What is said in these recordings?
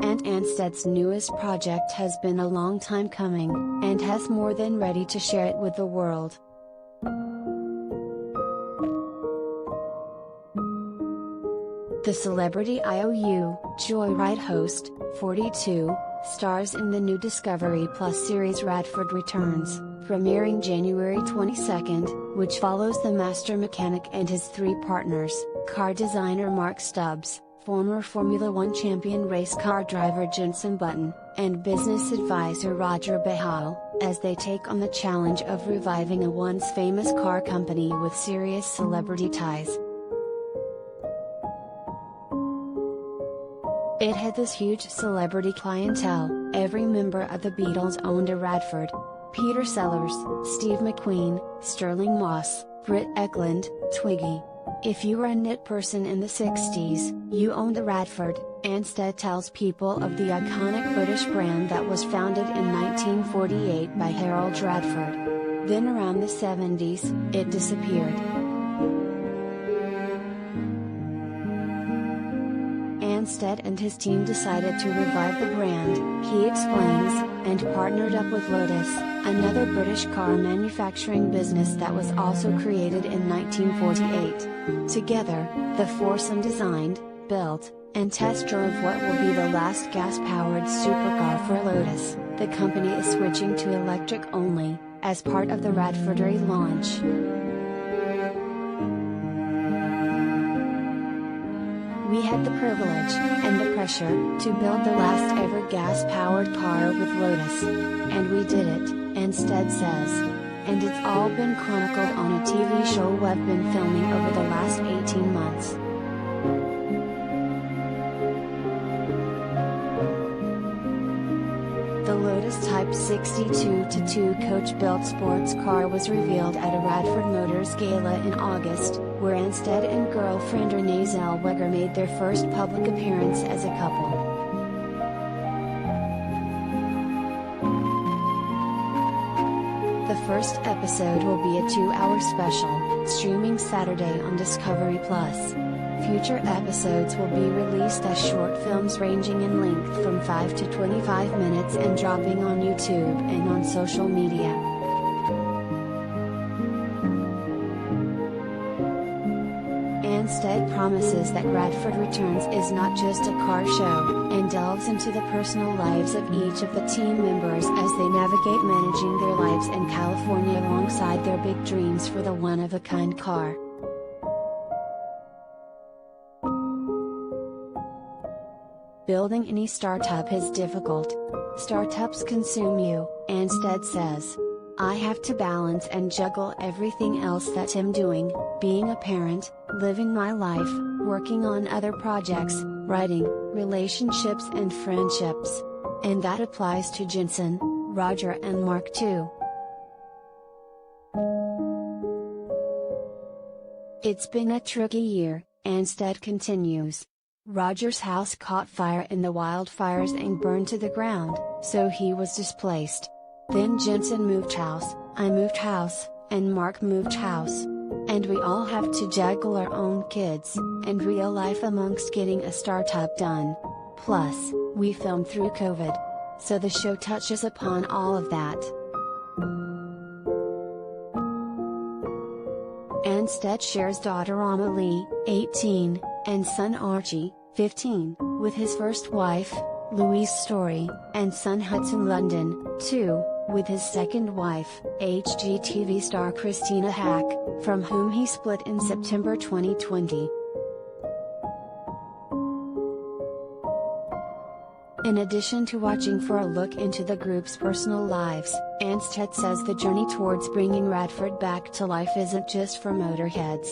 and Anstead's newest project has been a long time coming, and has more than ready to share it with the world. The celebrity IOU, Joyride host, 42, stars in the new Discovery Plus series Radford Returns, premiering January 22, which follows the master mechanic and his three partners, car designer Mark Stubbs, former Formula One champion race car driver Jenson Button, and business advisor Roger Behal, as they take on the challenge of reviving a once famous car company with serious celebrity ties. It had this huge celebrity clientele. Every member of the Beatles owned a Radford. Peter Sellers, Steve McQueen, Sterling Moss, Britt Ekland, Twiggy. If you were a knit person in the 60s, you owned a Radford. Anstead tells people of the iconic British brand that was founded in 1948 by Harold Radford. Then around the 70s, it disappeared. Anstead and his team decided to revive the brand, he explains, and partnered up with Lotus, another British car manufacturing business that was also created in 1948. Together, the foursome designed, built, and test drove what will be the last gas-powered supercar for Lotus. The company is switching to electric only, as part of the Radford relaunch. We had the privilege, and the pressure, to build the last ever gas-powered car with Lotus. And we did it, Anstead says. And it's all been chronicled on a TV show we've been filming over the last 18 months. The Lotus Type 62-2 coach-built sports car was revealed at a Radford Motors gala in August, where Anstead and girlfriend Renee Zellweger made their first public appearance as a couple. The first episode will be a 2-hour special, streaming Saturday on Discovery Plus. Future episodes will be released as short films ranging in length from 5 to 25 minutes and dropping on YouTube and on social media. Anstead promises that Radford Returns is not just a car show, and delves into the personal lives of each of the team members as they navigate managing their lives in California alongside their big dreams for the one-of-a-kind car. Building any startup is difficult. Startups consume you, Anstead says. I have to balance and juggle everything else that I'm doing, being a parent, living my life, working on other projects, writing, relationships and friendships. And that applies to Jenson, Roger and Mark too. It's been a tricky year, Anstead continues. Roger's house caught fire in the wildfires and burned to the ground, so he was displaced. Then Jenson moved house, I moved house, and Mark moved house. And we all have to juggle our own kids, and real life amongst getting a startup done. Plus, we filmed through COVID. So the show touches upon all of that. Anstead shares daughter Amelie, 18, and son Archie, 15, with his first wife, Louise Story, and son Hudson London, 2, with his second wife, HGTV star Christina Hack, from whom he split in September 2020. In addition to watching for a look into the group's personal lives, Anstead says the journey towards bringing Radford back to life isn't just for motorheads.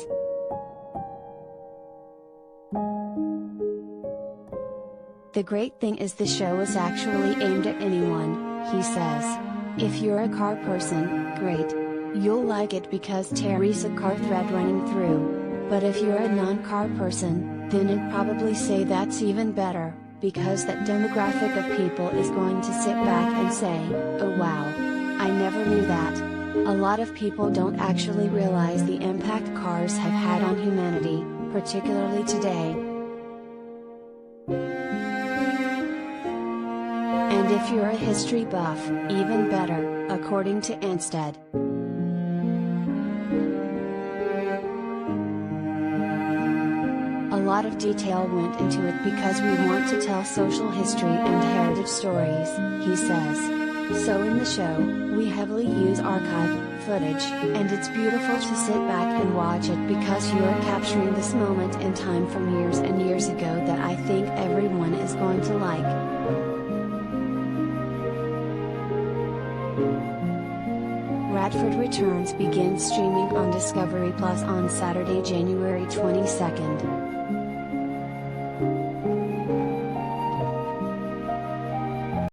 The great thing is the show is actually aimed at anyone, he says. If you're a car person, great. You'll like it because Terry's a car thread running through. But if you're a non-car person, then I'd probably say that's even better, because that demographic of people is going to sit back and say, oh wow, I never knew that. A lot of people don't actually realize the impact cars have had on humanity, particularly today. And if you're a history buff, even better, according to Anstead. A lot of detail went into it because we want to tell social history and heritage stories, he says. So in the show, we heavily use archive footage, and it's beautiful to sit back and watch it because you're capturing this moment in time from years and years ago that I think everyone is going to like. Radford Returns begins streaming on Discovery Plus on Saturday, January 22nd.